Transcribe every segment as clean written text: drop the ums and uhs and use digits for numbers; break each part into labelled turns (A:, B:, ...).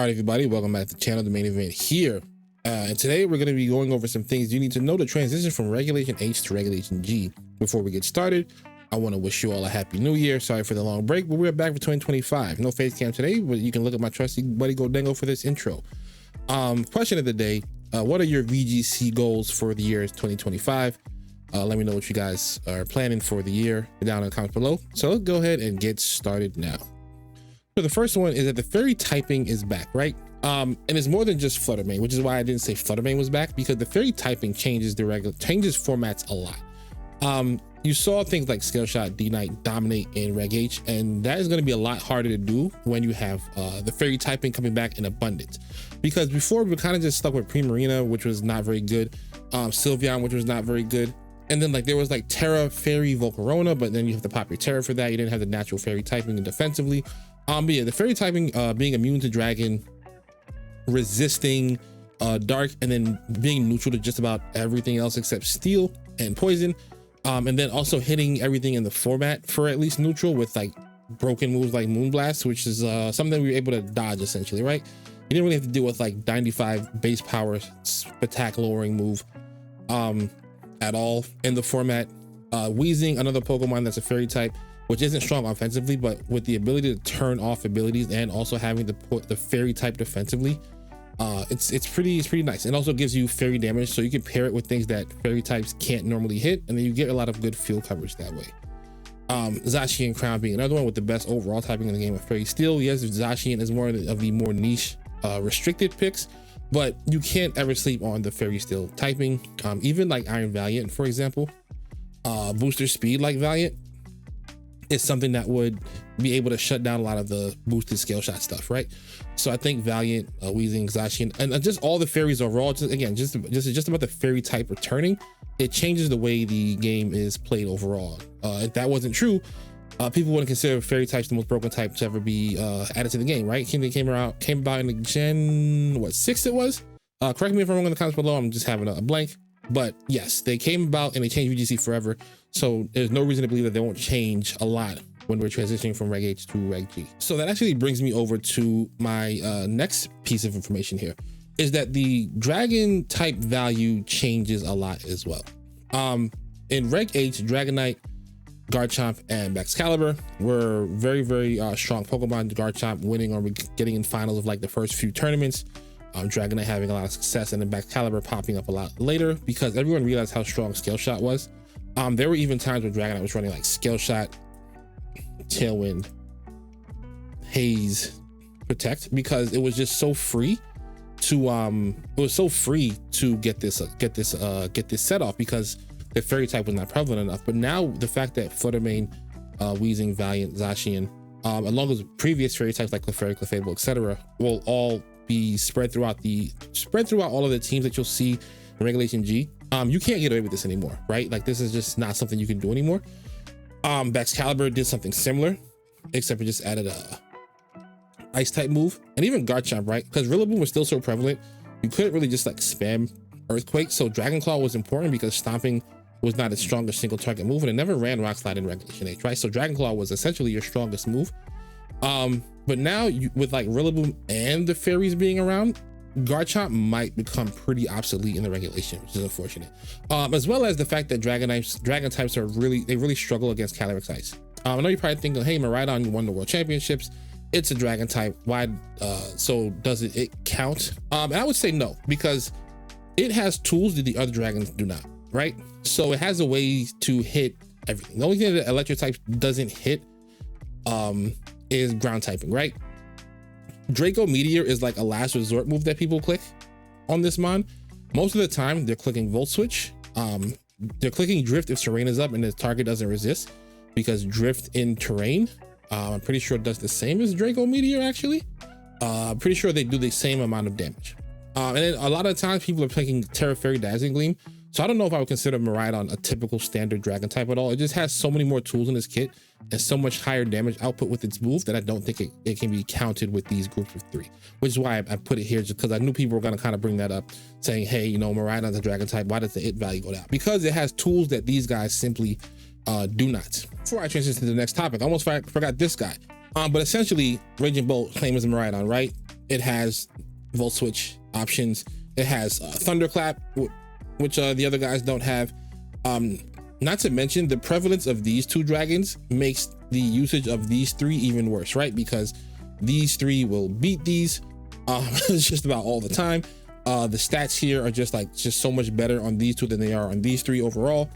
A: All right, everybody, welcome back to the channel, the main event here. And today we're going to be going over some things you need to know to transition from Regulation H to Regulation G. Before we get started, I want to wish you all a happy new year. Sorry for the long break, but we're back for 2025. No face cam today, but you can look at my trusty buddy Godango for this intro. Question of the day, what are your VGC goals for the year 2025? Let me know what you guys are planning for the year down in the comments below. So let's go ahead and get started now. So the first one is that the fairy typing is back, right? And it's more than just Fluttermane, which is why I didn't say Fluttermane was back, because the fairy typing changes formats a lot. You saw things like Scale Shot, D-Knight dominate in Reg H, and that is going to be a lot harder to do when you have the fairy typing coming back in abundance. Because before we were kind of just stuck with Primarina, which was not very good, Sylveon, which was not very good, and then like there was like Terra, Fairy, Volcarona, but then you have to pop your Terra for that. You didn't have the natural fairy typing and defensively. But yeah, the fairy typing, being immune to dragon, resisting dark, and then being neutral to just about everything else except steel and poison, and then also hitting everything in the format for at least neutral with like broken moves like Moonblast, which is something we were able to dodge essentially, right? You didn't really have to deal with like 95 base power attack lowering move at all in the format. Weezing, another Pokemon that's a fairy type, which isn't strong offensively, but with the ability to turn off abilities and also having to put the fairy type defensively, it's pretty nice. It also gives you fairy damage, so you can pair it with things that fairy types can't normally hit, and then you get a lot of good field coverage that way. Zacian Crown being another one with the best overall typing in the game of Fairy Steel. Yes, Zacian is more of the more niche restricted picks, but you can't ever sleep on the Fairy Steel typing. Even like Iron Valiant, for example, booster speed like Valiant is something that would be able to shut down a lot of the boosted Scale Shot stuff, right? So I think Valiant, Weezing, Zacian, and just all the fairies overall, just about the fairy type returning, it changes the way the game is played overall. If that wasn't true, people wouldn't consider fairy types the most broken type to ever be added to the game, right? They came about in the Gen 6 it was. Correct me if I'm wrong in the comments below. I'm just having a blank. But yes, they came about and they changed VGC forever. So there's no reason to believe that they won't change a lot when we're transitioning from Reg H to Reg G. So that actually brings me over to my next piece of information here, is that the dragon type value changes a lot as well. In Reg H, Dragonite, Garchomp, and Excalibur were very strong Pokemon. Garchomp winning or getting in finals of like the first few tournaments. Dragonite having a lot of success, and then Excalibur popping up a lot later because everyone realized how strong Scale Shot was. There were even times where Dragonite was running like Scale Shot, Tailwind, Haze, Protect, because it was just so free to get this set off because the fairy type was not prevalent enough. But now the fact that Fluttermane, Weezing, Valiant, Zacian, along with previous fairy types like Clefairy, Clefable, etc., will all be spread throughout all of the teams that you'll see in Regulation G. You can't get away with this anymore, right? Like this is just not something you can do anymore. Excalibur did something similar, except it just added a ice type move, and even Garchomp, right? Because Rillaboom was still so prevalent, you couldn't really just like spam Earthquake. So Dragon Claw was important because Stomping was not its strongest single target move, and it never ran Rock Slide in Regulation H, right? So Dragon Claw was essentially your strongest move. But now with like Rillaboom and the fairies being around, Garchomp might become pretty obsolete in the regulation, which is unfortunate. As well as the fact that dragon types are really struggle against Calyrex Ice. I know you're probably thinking, hey, Miraidon won the world championships, it's a dragon type, why so does it count? And I would say no, because it has tools that the other dragons do not, right? So it has a way to hit everything. The only thing that electric type doesn't hit is ground typing, right? Draco Meteor is like a last resort move that people click on this mon. Most of the time they're clicking Volt Switch. They're clicking Drift if terrain is up and the target doesn't resist, because Drift in terrain, I'm pretty sure it does the same as Draco Meteor actually. I'm pretty sure they do the same amount of damage. And then a lot of times people are clicking Terra Fairy Dazzling Gleam. So I don't know if I would consider Miraidon a typical standard dragon type at all. It just has so many more tools in this kit and so much higher damage output with its move that I don't think it can be counted with these groups of three, which is why I put it here, just because I knew people were going to kind of bring that up, saying, hey, you know, Miraidon's a dragon type, why does the hit value go down? Because it has tools that these guys simply do not. Before I transition to the next topic, I almost forgot this guy. But essentially, Raging Bolt claims Miraidon, right? It has Volt Switch options. It has Thunderclap, which the other guys don't have. Not to mention the prevalence of these two dragons makes the usage of these three even worse, right? Because these three will beat these just about all the time. The stats here are just so much better on these two than they are on these three overall.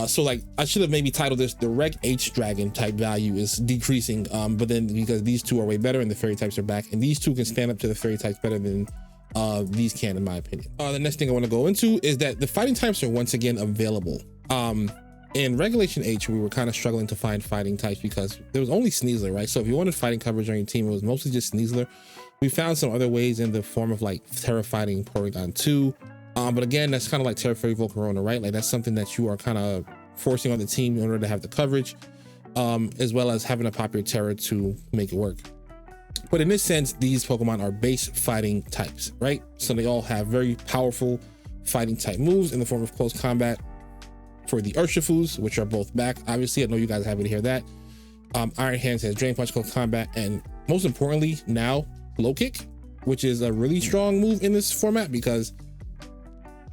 A: So like I should have maybe titled this the Reg H dragon type value is decreasing, but then because these two are way better and the fairy types are back, and these two can stand up to the fairy types better than these can, in my opinion. The next thing I want to go into is that the fighting types are once again available. In Regulation H, we were kind of struggling to find fighting types because there was only Sneasler, right? So if you wanted fighting coverage on your team, it was mostly just Sneasler. We found some other ways in the form of like Terra Fighting Porygon 2. But again, that's kind of like Terra Fairy Volcarona, right? Like that's something that you are kind of forcing on the team in order to have the coverage, as well as having a popular Terra to make it work. But in this sense, these Pokemon are base fighting types, right? So they all have very powerful fighting type moves in the form of close combat. For the Urshifus, which are both back, obviously, I know you guys are happy to hear that. Iron Hands has Drain Punch, close combat, and most importantly, now Low Kick, which is a really strong move in this format because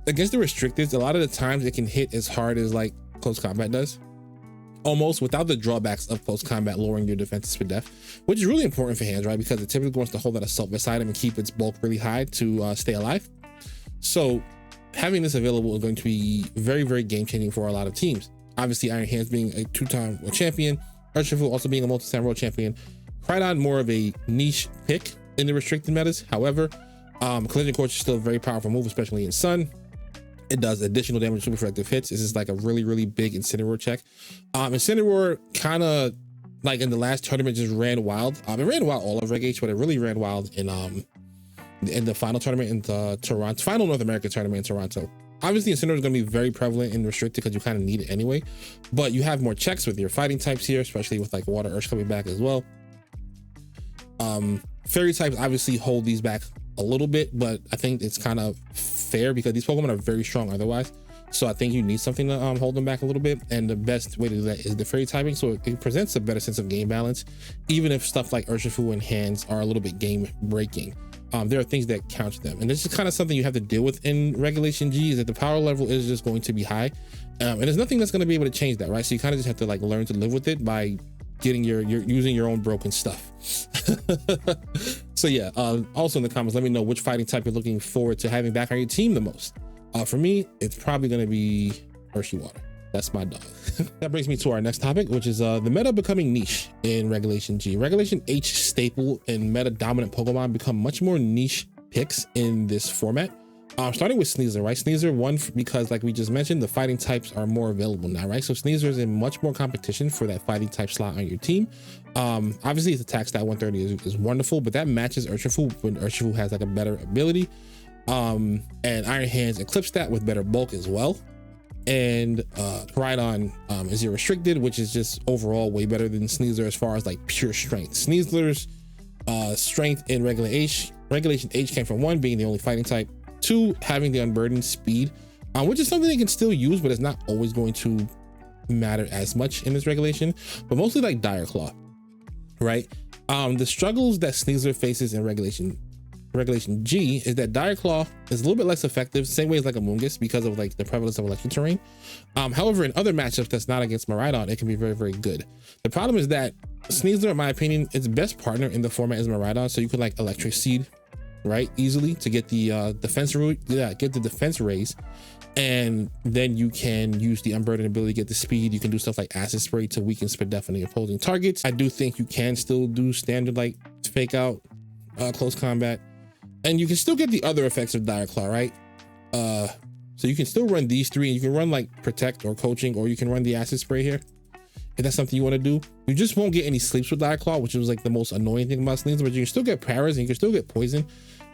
A: against the restricteds, a lot of the times it can hit as hard as like close combat does, almost without the drawbacks of close combat lowering your defenses for def, which is really important for Hands, right? Because it typically wants to hold that assault beside him and keep its bulk really high to stay alive. So having this available is going to be very, very game changing for a lot of teams. Obviously, Iron Hands being a two-time world champion, Urshifu also being a multi-time world champion, Crydon more of a niche pick in the restricted metas. However, Collision Course is still a very powerful move, especially in Sun. It does additional damage to super effective hits. This is like a really, really big Incineroar check. Incineroar kind of like in the last tournament just ran wild. It ran wild all of Reg H, but it really ran wild in the final tournament in the Toronto, final North America tournament in Toronto. Obviously, Incineroar is going to be very prevalent in restricted because you kind of need it anyway, but you have more checks with your fighting types here, especially with like Water Ursh coming back as well. Fairy types obviously hold these back a little bit, but I think it's kind of fair because these Pokemon are very strong otherwise. So I think you need something to hold them back a little bit, and the best way to do that is the fairy typing. So it presents a better sense of game balance, even if stuff like Urshifu and Hands are a little bit game breaking. There are things that counter them, and this is kind of something you have to deal with in Regulation G, is that the power level is just going to be high, and there's nothing that's going to be able to change that, right? So you kind of just have to like learn to live with it by getting your using your own broken stuff. So yeah, also in the comments, let me know which fighting type you're looking forward to having back on your team the most. For me, it's probably going to be Hershey Water. That's my dog. That brings me to our next topic, which is the meta becoming niche in Regulation G. Regulation H staple and meta dominant Pokemon become much more niche picks in this format. Starting with Sneasler, right? Sneasler won because, like we just mentioned, the fighting types are more available now, right? So Sneasler is in much more competition for that fighting type slot on your team. Obviously, its attack stat 130 is wonderful, but that matches Urshifu when Urshifu has like a better ability. And Iron Hands eclipse that with better bulk as well. And Crydon is your restricted, which is just overall way better than Sneasler as far as like pure strength. Sneasler's strength in Regulation H came from 1, being the only fighting type, 2, having the unburdened speed, which is something they can still use, but it's not always going to matter as much in this regulation, but mostly like Dire Claw, right? The struggles that Sneasler faces in Regulation G is that Dire Claw is a little bit less effective, same way as like a Mungus, because of like the prevalence of electric terrain. However, in other matchups that's not against Miraidon, it can be very, very good. The problem is that Sneasler, in my opinion, its best partner in the format is Miraidon, so you could like Electric Seed, right, easily to get the defense route, get the defense raise, and then you can use the unburdened ability to get the speed. You can do stuff like Acid Spray to weaken Spit definitely opposing targets. I do think you can still do standard like Fake Out, close combat, and you can still get the other effects of Dire Claw, right? So you can still run these three, and you can run like Protect or Coaching, or you can run the Acid Spray here if that's something you want to do. You just won't get any sleeps with Dire Claw, which was like the most annoying thing about Sneasler, but you can still get Paras and you can still get Poison.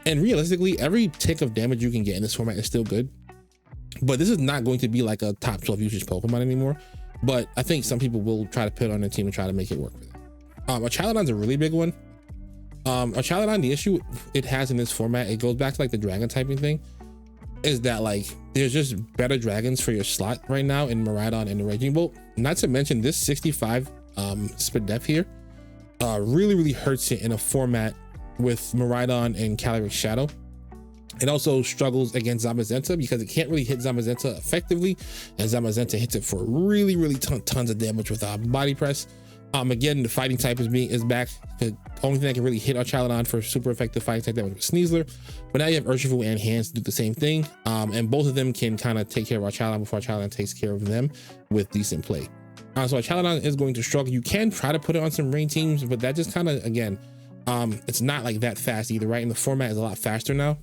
A: And realistically, every tick of damage you can get in this format is still good. But this is not going to be like a top 12 usage Pokemon anymore. But I think some people will try to put it on their team and try to make it work for them. Archaludon's a really big one. Archaludon, the issue it has in this format, it goes back to like the dragon typing thing, is that like there's just better dragons for your slot right now in Miraidon and the Raging Bolt. Not to mention this 65 Spit Def here really hurts it in a format with Miraidon and Calyrex Shadow. It also struggles against Zamazenta because it can't really hit Zamazenta effectively, and Zamazenta hits it for really tons of damage with body press. Again, the fighting type is back. The only thing that can really hit Archaludon for super effective fighting type damage was Sneasler, but now you have Urshifu and Hands to do the same thing, and both of them can kind of take care of Archaludon before Archaludon takes care of them with decent play. So Archaludon is going to struggle. You can try to put it on some rain teams, but that just kind of, again, it's not like that fast either, right? And the format is a lot faster now,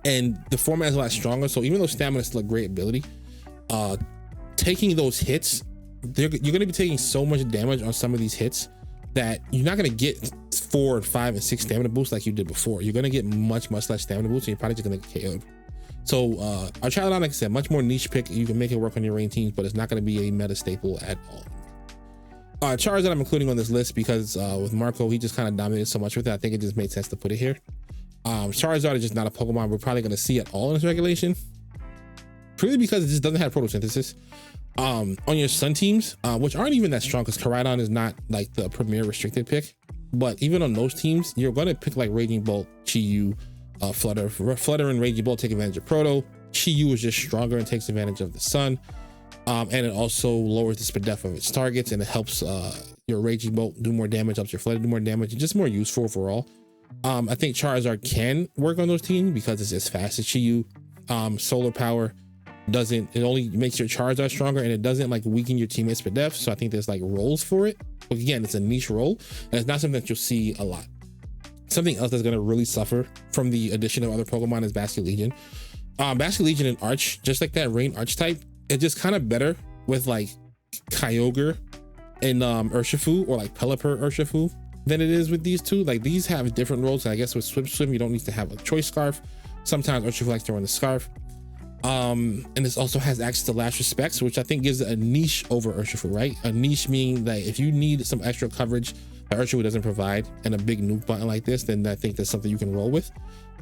A: and the format is a lot stronger. So even though Stamina is still a great ability, taking those hits, you're going to be taking so much damage on some of these hits that you're not going to get 4, 5, and 6 stamina boosts like you did before. You're going to get much less stamina boosts, and you're probably just going to get KO'd. So Archaludon, like I said, much more niche pick. You can make it work on your rain teams, but it's not going to be a meta staple at all. Charizard I'm including on this list because with Marco, he just kind of dominated so much with it. I think it just made sense to put it here. Charizard is just not a Pokemon we're probably going to see at all in this regulation, purely because it just doesn't have photosynthesis. On your Sun teams, which aren't even that strong because Koraidon is not like the premier restricted pick, but even on those teams, you're going to pick like Raging Bolt, Chi-Yu, Flutter and Raging Bolt take advantage of Proto. Chi-Yu is just stronger and takes advantage of the Sun, and it also lowers the speed def of its targets, and it helps your Raging Bolt do more damage, helps your Flutter do more damage, and just more useful overall. I think Charizard can work on those teams because it's as fast as Chi-Yu. Solar Power it only makes your Charizard stronger, and it doesn't like weaken your teammates per def. So I think there's like roles for it, but again, it's a niche role, and it's not something that you'll see a lot. Something else that's going to really suffer from the addition of other Pokemon is Basculegion. Basculegion and Arch, just like that Rain Arch type, it's just kind of better with like Kyogre and Urshifu, or like Pelipper Urshifu, than it is with these two. Like these have different roles, and I guess with Swim you don't need to have a choice scarf. Sometimes Urshifu likes to run the scarf. And this also has access to Last Respects, which I think gives it a niche over Urshifu, right? A niche meaning that if you need some extra coverage that Urshifu doesn't provide, and a big nuke button like this, then I think that's something you can roll with.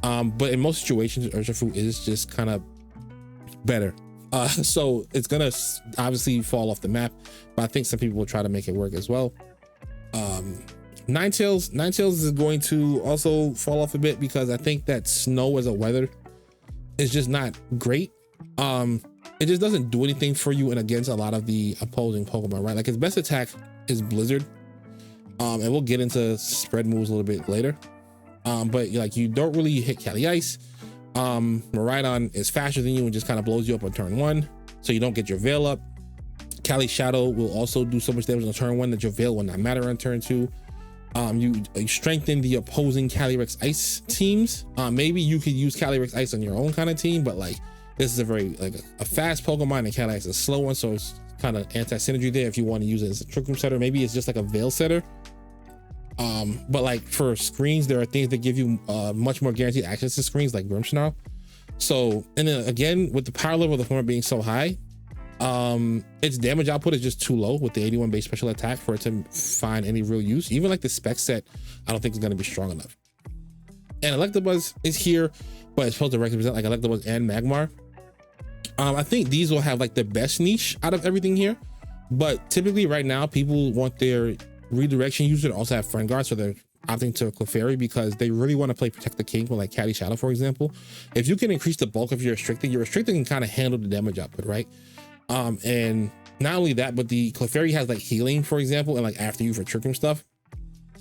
A: But in most situations, Urshifu is just kind of better. So it's gonna obviously fall off the map, but I think some people will try to make it work as well. Ninetales is going to also fall off a bit because I think that Snow as a weather is just not great. It just doesn't do anything for you and against a lot of the opposing Pokemon, right? Like its best attack is Blizzard, and we'll get into spread moves a little bit later. But like you don't really hit Cali Ice. Miraidon is faster than you and just kind of blows you up on turn 1, so you don't get your Veil up. Cali Shadow will also do so much damage on turn 1 that your Veil will not matter on turn 2. You strengthen the opposing Calyrex Ice teams. Maybe you could use Calyrex Ice on your own kind of team, but like this is a very like a fast Pokemon, and Calyrex is a slow one, so it's kind of anti-synergy there if you want to use it as a Trick Room setter. Maybe it's just like a Veil setter. But like for screens, there are things that give you much more guaranteed access to screens like Grimmsnarl. So, and then again, with the power level of the format being so high, its damage output is just too low with the 81 base special attack for it to find any real use. Even like the spec set, I don't think it's going to be strong enough. And Electabuzz is here, but it's supposed to represent like Electabuzz and Magmar. I think these will have like the best niche out of everything here, but typically right now people want their redirection user to also have Friend Guard, so they're opting to Clefairy because they really want to play Protect the King with like Caddy Shadow, for example. If you can increase the bulk of your restricted can kind of handle the damage output, right? And not only that, but the Clefairy has like healing, for example, and like after you for Trick Room stuff.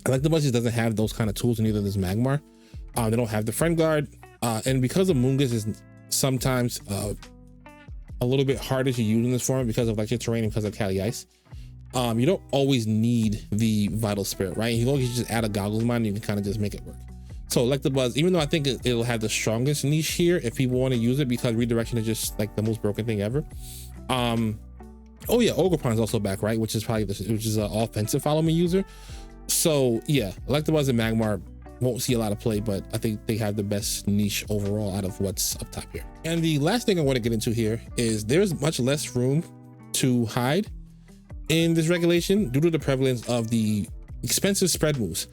A: Electabuzz just doesn't have those kind of tools, and neither does Magmar. They don't have the Friend Guard, and because of Moongus is sometimes a little bit harder to use in this form because of like your terrain and because of Cali Ice. You don't always need the Vital Spirit, right? You can just add a Goggles Mine and you can kind of just make it work. So Electabuzz, even though I think it'll have the strongest niche here if people want to use it because redirection is just like the most broken thing ever. Oh yeah, Ogerpon's also back, right? Which is probably which is an offensive follow me user. So yeah, Electabuzz and Magmar won't see a lot of play, but I think they have the best niche overall out of what's up top here. And the last thing I want to get into here is there's much less room to hide in this regulation due to the prevalence of the expensive spread moves.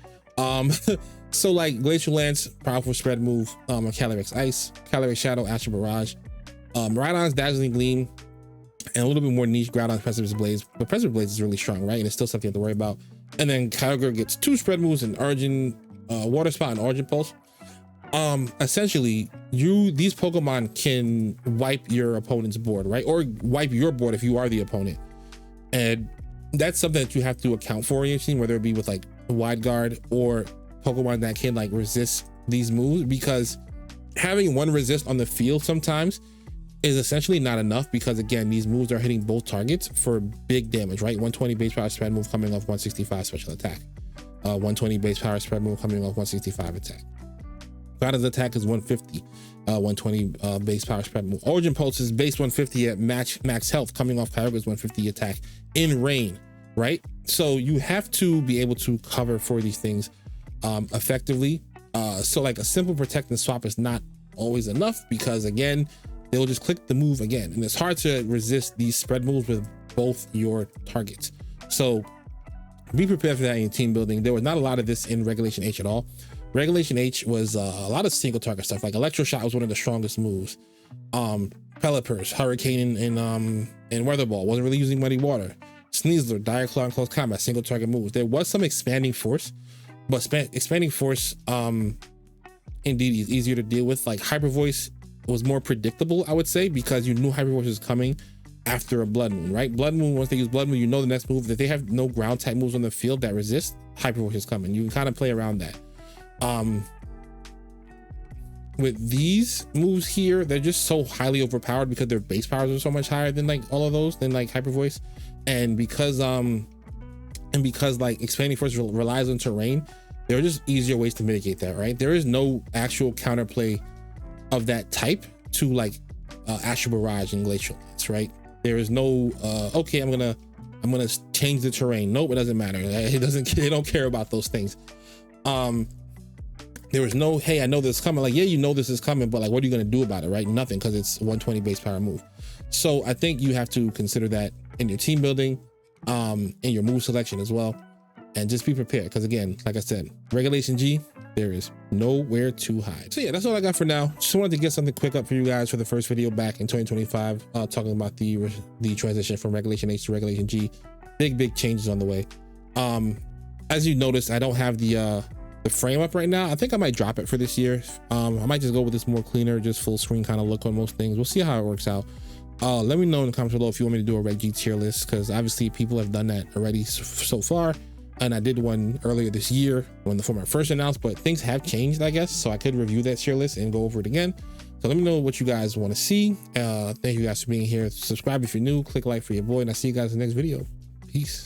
A: So like Glacial Lance, powerful spread move, Calyrex Ice, Calyrex Shadow, Astral Barrage, Miraidon's Dazzling Gleam, and a little bit more niche Groudon's Precipice Blaze. But Precipice Blaze is really strong, right? And it's still something you have to worry about. And then Kyogre gets 2 spread moves, and Origin Water Spout and Origin Pulse, essentially these Pokemon can wipe your opponent's board, right? Or wipe your board if you are the opponent. And that's something that you have to account for in your team, whether it be with like Wide Guard or Pokemon that can like resist these moves, because having one resist on the field sometimes is essentially not enough, because again, these moves are hitting both targets for big damage, right? 120 base power spread move coming off 165 special attack. 120 base power spread move coming off 165 attack. Grounded attack is 150, 120 base power spread move. Origin Pulse is base 150 at max health coming off Kyogre's 150 attack in rain, right? So you have to be able to cover for these things effectively. So like a simple protect and swap is not always enough, because again, they'll just click the move again, and it's hard to resist these spread moves with both your targets. So be prepared for that in your team building. There was not a lot of this in Regulation H at all. Regulation H was a lot of single target stuff. Like Electro Shot was one of the strongest moves. Pelipper's, Hurricane, and Weather Ball wasn't really using Muddy Water. Sneasler, Dire Claw, and Close Combat, single target moves. There was some Expanding Force, but Expanding Force indeed is easier to deal with. Like Hyper Voice was more predictable, I would say, because you knew Hyper Voice was coming after a Blood Moon, right? Blood Moon, once they use Blood Moon, you know the next move, that they have no ground type moves on the field that resist, Hyper Voice is coming. You can kind of play around that. With these moves here, they're just so highly overpowered because their base powers are so much higher than like all of those, than like Hyper Voice, and because like Expanding Force relies on terrain, there are just easier ways to mitigate that, right? There is no actual counterplay of that type to like Astral Barrage and Glacial Lance, right? There is no okay, I'm gonna change the terrain. Nope, it doesn't matter. They don't care about those things. There was no, hey, I know this is coming. Like, yeah, you know this is coming, but like, what are you gonna do about it, right? Nothing, because it's 120 base power move. So I think you have to consider that in your team building, in your move selection as well, and just be prepared, because again, like I said, Regulation G, there is nowhere to hide. So yeah, that's all I got for now. Just wanted to get something quick up for you guys for the first video back in 2025, talking about the transition from Regulation H to Regulation G. Big changes on the way. As you noticed, I don't have the frame up right now. I think I might drop it for this year. I might just go with this more cleaner, just full screen kind of look on most things. We'll see how it works out. Let me know in the comments below if you want me to do a Reg G tier list, because obviously people have done that already so far, and I did one earlier this year when the format first announced, but things have changed, I guess, so I could review that tier list and go over it again. So let me know what you guys want to see. Thank you guys for being here. Subscribe if you're new, click like for your boy, and I'll see you guys in the next video. Peace.